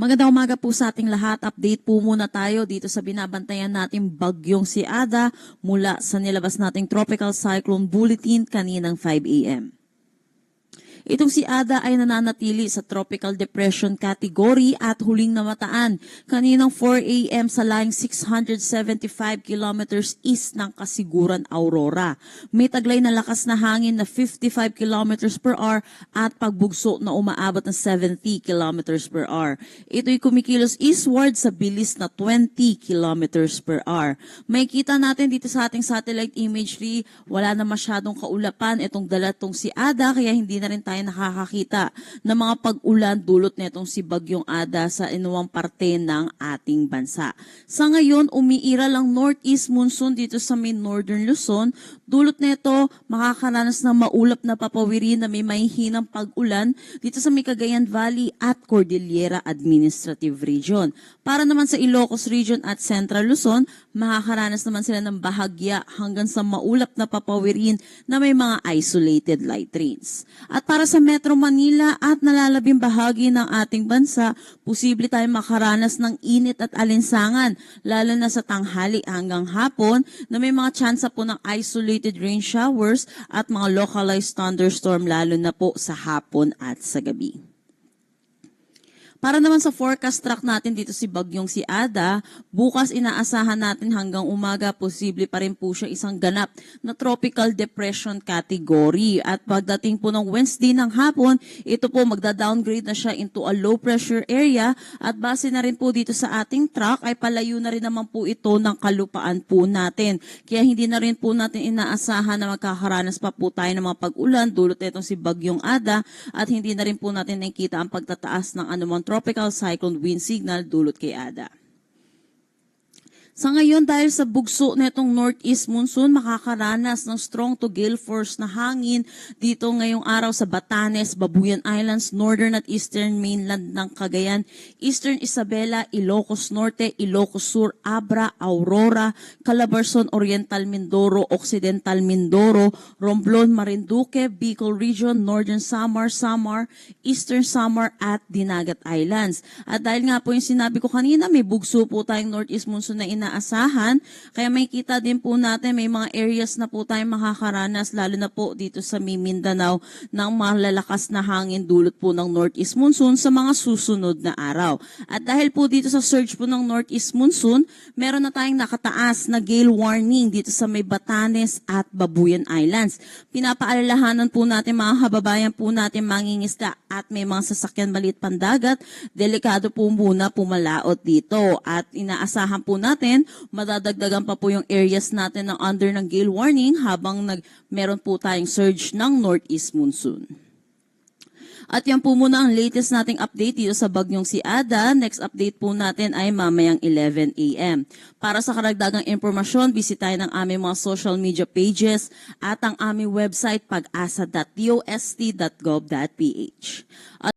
Magandang umaga po sa ating lahat. Update po muna tayo dito sa binabantayan nating bagyong si Ada mula sa nilabas nating Tropical Cyclone Bulletin kaninang 5 a.m. Itong si Ada ay nananatili sa Tropical Depression category at huling namataan kaninang 4 a.m. sa layong 675 kilometers east ng Kasiguran, Aurora. May taglay na lakas na hangin na 55 kilometers per hour at pagbugso na umaabot ng 70 kilometers per hour. Ito'y kumikilos eastward sa bilis na 20 kilometers per hour. May kita natin dito sa ating satellite imagery, wala na masyadong kaulapan itong dalatong si Ada kaya hindi na rin tayo nakakakita ng mga pag-ulan dulot netong si Bagyong Ada sa inuwang parte ng ating bansa. Sa ngayon, umiira lang northeast monsoon dito sa may northern Luzon. Dulot neto, makakaranas ng maulap na papawirin na may mahihinang pag-ulan dito sa may Cagayan Valley at Cordillera Administrative Region. Para naman sa Ilocos Region at Central Luzon, makakaranas naman sila ng bahagya hanggang sa maulap na papawirin na may mga isolated light rains. At para sa Metro Manila at nalalabing bahagi ng ating bansa, posible tayong makaranas ng init at alinsangan, lalo na sa tanghali hanggang hapon na may mga tsansa po ng isolated rain showers at mga localized thunderstorm lalo na po sa hapon at sa gabi. Para naman sa forecast track natin dito si Bagyong si Ada, bukas inaasahan natin hanggang umaga posible pa rin po siya isang ganap na tropical depression category. At pagdating po ng Wednesday ng hapon, ito po magda-downgrade na siya into a low pressure area at base na rin po dito sa ating track ay palayo na rin naman po ito ng kalupaan po natin. Kaya hindi na rin po natin inaasahan na magkakaranas pa po tayo ng mga pag-ulan dulot itong si Bagyong Ada at hindi na rin po natin nakikita ang pagtataas ng anumang tropical cyclone wind signal dulot kay Ada. Sa ngayon, dahil sa bugso netong northeast monsoon, makakaranas ng strong to gale force na hangin dito ngayong araw sa Batanes, Babuyan Islands, northern at eastern mainland ng Cagayan, eastern Isabela, Ilocos Norte, Ilocos Sur, Abra, Aurora, Calabarzon, Oriental Mindoro, Occidental Mindoro, Romblon, Marinduque, Bicol Region, northern Samar, eastern Samar at Dinagat Islands. At dahil nga po yung sinabi ko kanina, may bugso po tayong northeast monsoon na inaasahan. Kaya may kita din po natin, may mga areas na po tayong makakaranas, lalo na po dito sa Mindanao, ng malalakas na hangin dulot po ng northeast monsoon sa mga susunod na araw. At dahil po dito sa surge po ng northeast monsoon, meron na tayong nakataas na gale warning dito sa may Batanes at Babuyan Islands. Pinapaalalahanan po natin mga kababayan po natin mangingisda at may mga sasakyan maliit pandagat, delikado po muna pumalaot dito. At inaasahan po natin madadagdagan pa po yung areas natin ng under ng gale warning habang meron po tayong surge ng northeast monsoon. At yan po muna ang latest nating update dito sa bagyong si Ada. Next update po natin ay mamayang 11 a.m. Para sa karagdagang impormasyon, bisitahin ang aming mga social media pages at ang aming website pag-asa.dost.gov.ph.